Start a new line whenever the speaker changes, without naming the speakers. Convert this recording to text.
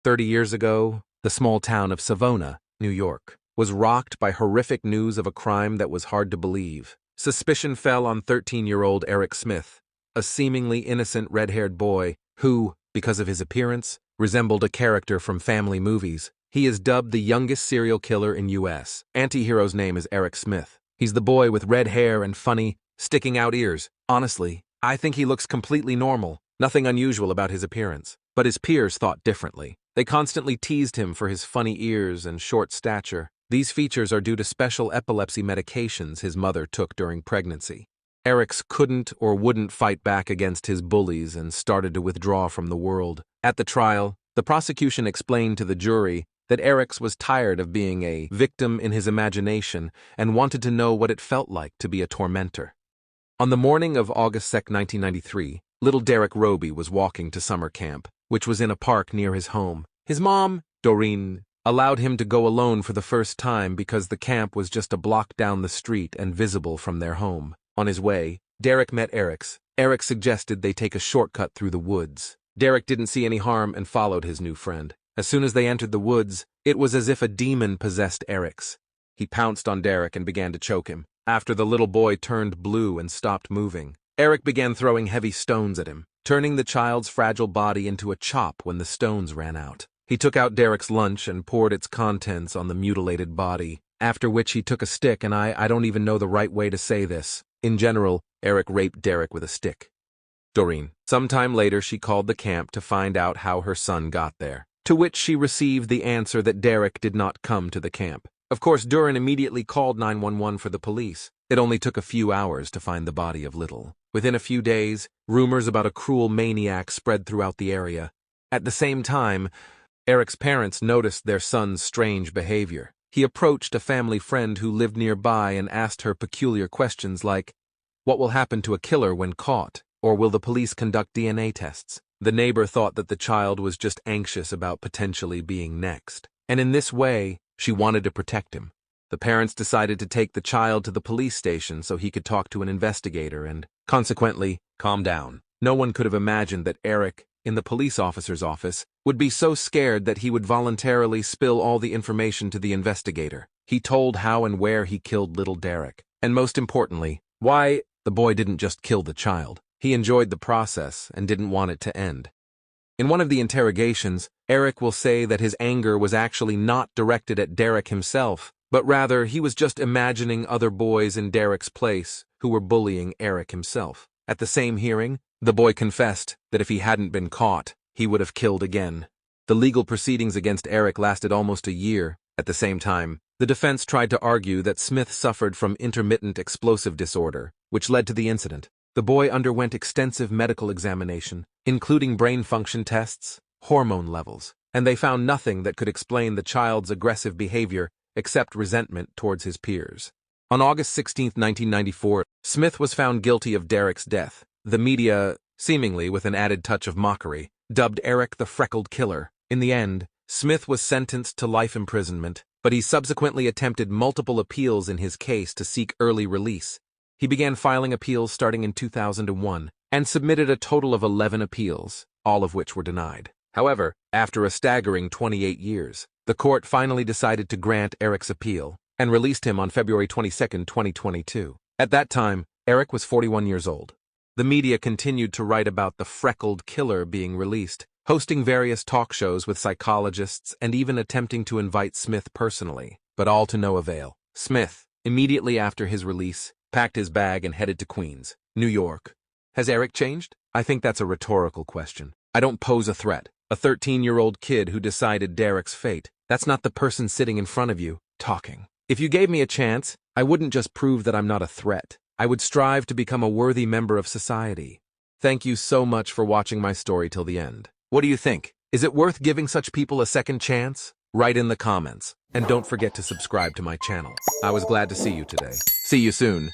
30 years ago, the small town of Savona, New York, was rocked by horrific news of a crime that was hard to believe. Suspicion fell on 13-year-old Eric Smith, a seemingly innocent red-haired boy who, because of his appearance, resembled a character from family movies. He is dubbed the youngest serial killer in U.S. Anti-hero's name is Eric Smith. He's the boy with red hair and funny, sticking-out ears. Honestly, I think he looks completely normal. Nothing unusual about his appearance. But his peers thought differently. They constantly teased him for his funny ears and short stature. These features are due to special epilepsy medications his mother took during pregnancy. Eric's couldn't or wouldn't fight back against his bullies and started to withdraw from the world. At the trial, the prosecution explained to the jury that Eric was tired of being a victim in his imagination and wanted to know what it felt like to be a tormentor. On the morning of August 2, 1993, little Derek Roby was walking to summer camp, which was in a park near his home. His mom, Doreen, allowed him to go alone for the first time because the camp was just a block down the street and visible from their home. On his way, Derek met Eric. Eric suggested they take a shortcut through the woods. Derek didn't see any harm and followed his new friend. As soon as they entered the woods, it was as if a demon possessed Eric. He pounced on Derek and began to choke him. After the little boy turned blue and stopped moving, Eric began throwing heavy stones at him, turning the child's fragile body into a chop when the stones ran out. He took out Derek's lunch and poured its contents on the mutilated body, after which he took a stick, and I don't even know the right way to say this. In general, Eric raped Derek with a stick. Doreen. Sometime later, she called the camp to find out how her son got there, to which she received the answer that Derek did not come to the camp. Of course, Doreen immediately called 911 for the police. It only took a few hours to find the body of Little. Within a few days, rumors about a cruel maniac spread throughout the area. At the same time, Eric's parents noticed their son's strange behavior. He approached a family friend who lived nearby and asked her peculiar questions like, "What will happen to a killer when caught? Or will the police conduct DNA tests?" The neighbor thought that the child was just anxious about potentially being next, and in this way, she wanted to protect him. The parents decided to take the child to the police station so he could talk to an investigator and, consequently, calm down. No one could have imagined that Eric, in the police officer's office, would be so scared that he would voluntarily spill all the information to the investigator. He told how and where he killed little Derek, and most importantly, why the boy didn't just kill the child. He enjoyed the process and didn't want it to end. In one of the interrogations, Eric will say that his anger was actually not directed at Derek himself, but rather he was just imagining other boys in Derek's place who were bullying Eric himself. At the same hearing, the boy confessed that if he hadn't been caught, he would have killed again. The legal proceedings against Eric lasted almost a year. At the same time, the defense tried to argue that Smith suffered from intermittent explosive disorder, which led to the incident. The boy underwent extensive medical examination, including brain function tests, hormone levels, and they found nothing that could explain the child's aggressive behavior except resentment towards his peers. On August 16, 1994, Smith was found guilty of Derek's death. The media, seemingly with an added touch of mockery, dubbed Eric the Freckled Killer. In the end, Smith was sentenced to life imprisonment, but he subsequently attempted multiple appeals in his case to seek early release. He began filing appeals starting in 2001 and submitted a total of 11 appeals, all of which were denied. However, after a staggering 28 years, the court finally decided to grant Eric's appeal and released him on February 22, 2022. At that time, Eric was 41 years old. The media continued to write about the freckled killer being released, hosting various talk shows with psychologists and even attempting to invite Smith personally, but all to no avail. Smith, immediately after his release, packed his bag and headed to Queens, New York. Has Eric changed? I think that's a rhetorical question. I don't pose a threat. A 13-year-old kid who decided Derek's fate. That's not the person sitting in front of you, talking. If you gave me a chance, I wouldn't just prove that I'm not a threat. I would strive to become a worthy member of society. Thank you so much for watching my story till the end. What do you think? Is it worth giving such people a second chance? Write in the comments. And don't forget to subscribe to my channel. I was glad to see you today. See you soon.